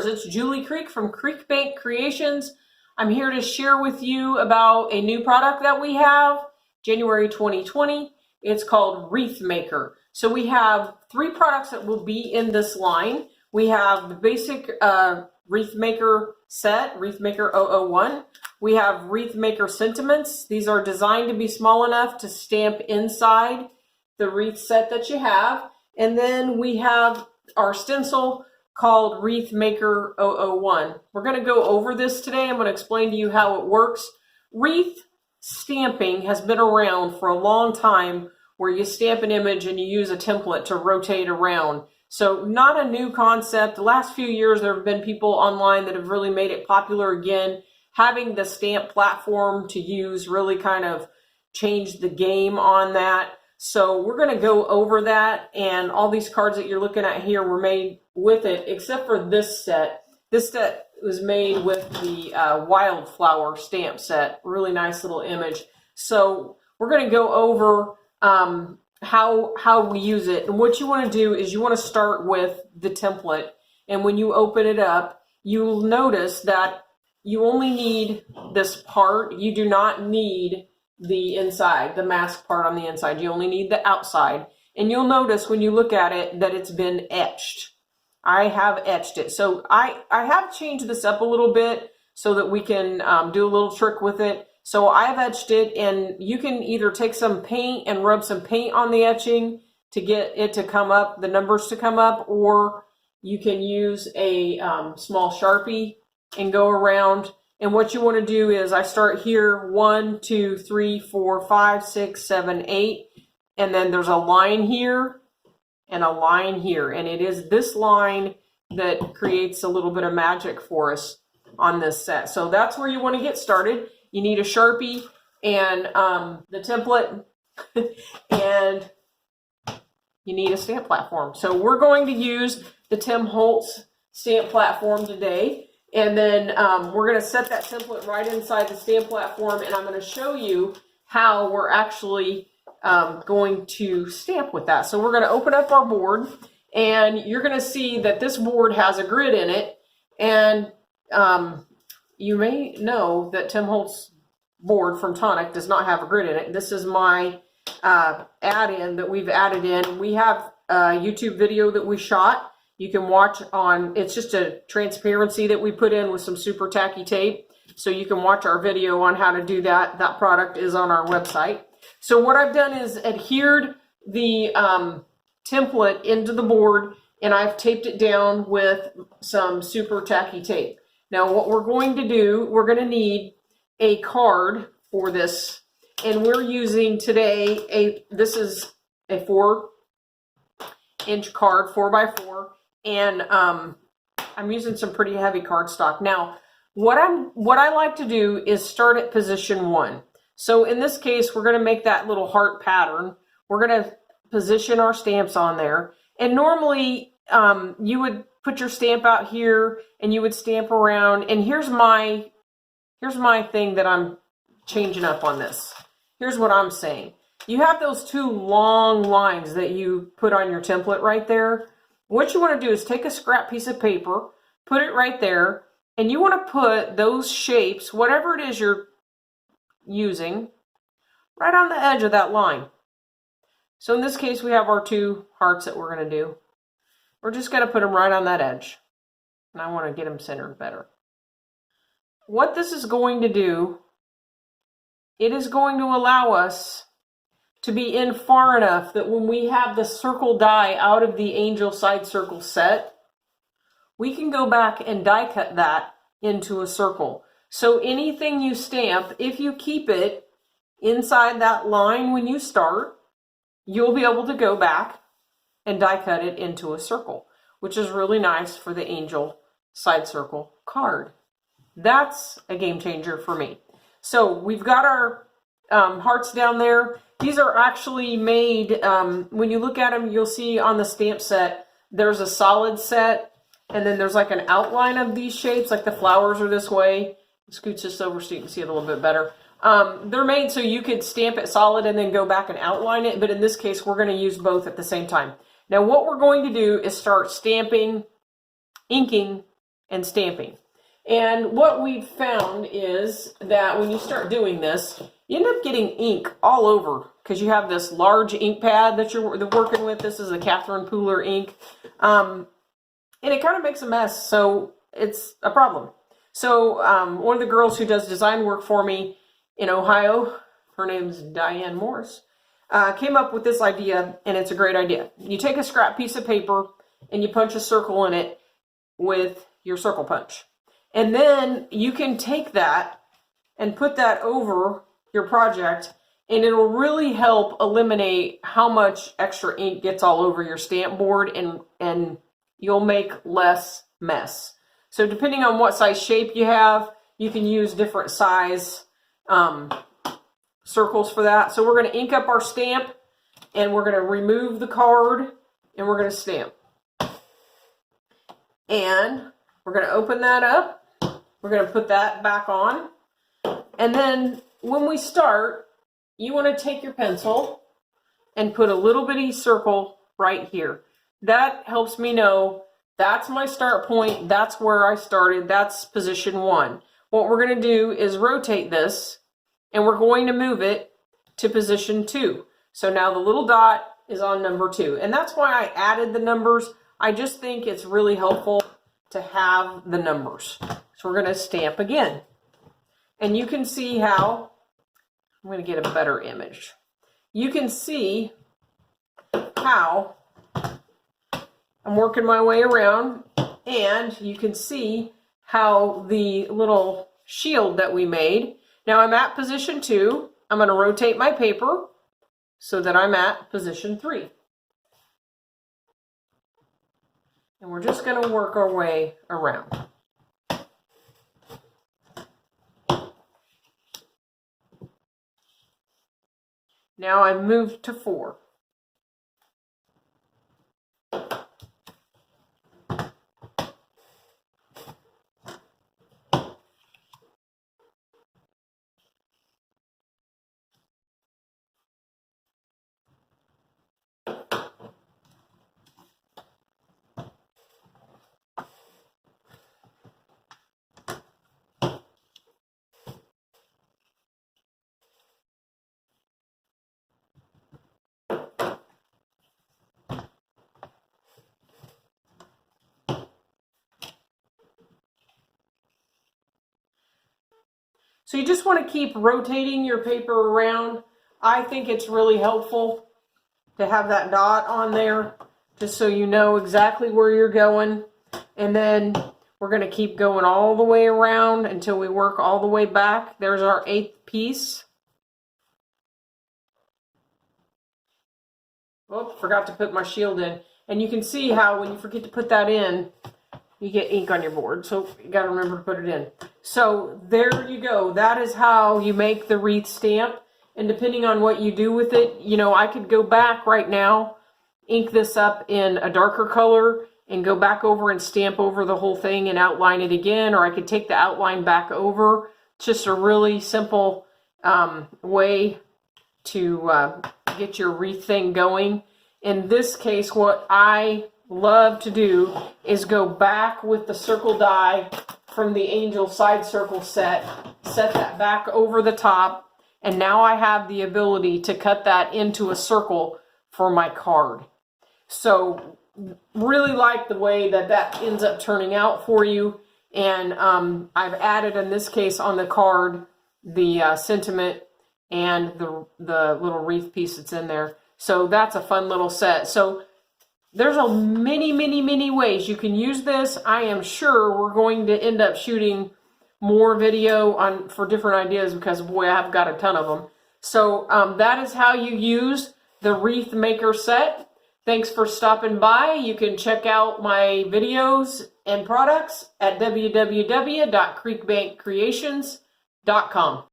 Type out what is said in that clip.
viewers, it's Julie Creek from Creek Bank Creations. I'm here to share with you about a new product that we have, January 2020. It's called Wreath Maker. So we have 3 products that will be in this line. We have the basic Wreath Maker set, Wreath Maker 001. We have Wreath Maker Sentiments. These are designed to be small enough to stamp inside the wreath set that you have. And then we have our stencil called Wreath Maker 001. We're going to go over this today. I'm going to explain to you how it works. Wreath stamping has been around for a long time, where you stamp an image and you use a template to rotate around. So not a new concept. The last few years there have been people online that have really made it popular again. Having the stamp platform to use really kind of changed the game on that. So we're going to go over that, and all these cards that you're looking at here were made with it, except for this set. This set was made with the wildflower stamp set. Really nice little image. So we're going to go over how we use it. And what you want to do is you want to start with the template. And when you open it up, you'll notice that you only need this part. You do not need the inside, the mask part on the inside. You only need the outside. And you'll notice when you look at it that it's been etched. I have etched it. So I have changed this up a little bit so that we can do a little trick with it. So I've etched it, and you can either take some paint and rub some paint on the etching to get it to come up, the numbers to come up, or you can use a small Sharpie and go around. And what you want to do is I start here, 1, 2, 3, 4, 5, 6, 7, 8, and then there's a line here and a line here. And it is this line that creates a little bit of magic for us on this set. So that's where you want to get started. You need a Sharpie and the template, and you need a stamp platform. So we're going to use the Tim Holtz stamp platform today. And then we're going to set that template right inside the stamp platform, and I'm going to show you how we're actually going to stamp with that. So we're going to open up our board, and you're going to see that this board has a grid in it. And you may know that Tim Holtz board from Tonic does not have a grid in it. This is my add-in that we've added in. We have a YouTube video that we shot. You can watch on, it's just a transparency that we put in with some super tacky tape. So you can watch our video on how to do that. That product is on our website. So what I've done is adhered the template into the board, and I've taped it down with some super tacky tape. Now what we're going to do, we're going to need a card for this. And we're using today, this is a 4-inch card, 4x4. And I'm using some pretty heavy cardstock. Now, what I like to do is start at position 1. So in this case, we're going to make that little heart pattern. We're going to position our stamps on there. And normally, you would put your stamp out here, and you would stamp around. And here's my thing that I'm changing up on this. Here's what I'm saying. You have those 2 long lines that you put on your template right there. What you want to do is take a scrap piece of paper, put it right there, and you want to put those shapes, whatever it is you're using, right on the edge of that line. So in this case, we have our 2 hearts that we're going to do. We're just going to put them right on that edge. And I want to get them centered better. What this is going to do, it is going to allow us to be in far enough that when we have the circle die out of the angel side circle set, we can go back and die cut that into a circle. So anything you stamp, if you keep it inside that line when you start, you'll be able to go back and die cut it into a circle, which is really nice for the angel side circle card. That's a game changer for me. So we've got our hearts down there. These are actually made, when you look at them, you'll see on the stamp set, there's a solid set, and then there's like an outline of these shapes, like the flowers are this way. Scooch this over so you can see it a little bit better. They're made so you could stamp it solid and then go back and outline it, but in this case, we're going to use both at the same time. Now, what we're going to do is start stamping, inking and stamping. And what we've found is that when you start doing this, you end up getting ink all over because you have this large ink pad that you're working with. This is a Catherine Pooler ink. And it kind of makes a mess, so it's a problem. So one of the girls who does design work for me in Ohio, her name's Diane Morris, came up with this idea, and it's a great idea. You take a scrap piece of paper and you punch a circle in it with your circle punch. And then you can take that and put that over your project, and it'll really help eliminate how much extra ink gets all over your stamp board, and you'll make less mess. So depending on what size shape you have, you can use different size circles for that. So we're going to ink up our stamp, and we're going to remove the card, and we're going to stamp. And we're going to open that up. We're going to put that back on. And then when we start, you want to take your pencil and put a little bitty circle right here. That helps me know that's my start point. That's where I started. That's position 1. What we're going to do is rotate this, and we're going to move it to position 2. So now the little dot is on number 2. And that's why I added the numbers. I just think it's really helpful to have the numbers. So we're going to stamp again. And you can see how, I'm going to get a better image. You can see how I'm working my way around, and you can see how the little shield that we made. Now I'm at position 2. I'm going to rotate my paper so that I'm at position 3. And we're just going to work our way around. Now I've moved to 4. So you just want to keep rotating your paper around. I think it's really helpful to have that dot on there, just so you know exactly where you're going. And then we're going to keep going all the way around until we work all the way back. There's our 8th piece. Oh, forgot to put my shield in. And you can see how when you forget to put that in, you get ink on your board. So you got to remember to put it in. So there you go. That is how you make the wreath stamp. And depending on what you do with it, you know, I could go back right now, ink this up in a darker color, and go back over and stamp over the whole thing and outline it again. Or I could take the outline back over. It's just a really simple way to get your wreath thing going. In this case, what I love to do is go back with the circle die from the angel side circle set that back over the top, and now I have the ability to cut that into a circle for my card. So really like the way that that ends up turning out for you. And I've added, in this case on the card, the sentiment and the little wreath piece that's in there. So that's a fun little set. So there's a many ways you can use this. I am sure we're going to end up shooting more video for different ideas, because boy, I've got a ton of them. So that is how you use the Wreath Maker set. Thanks for stopping by. You can check out my videos and products at www.creekbankcreations.com.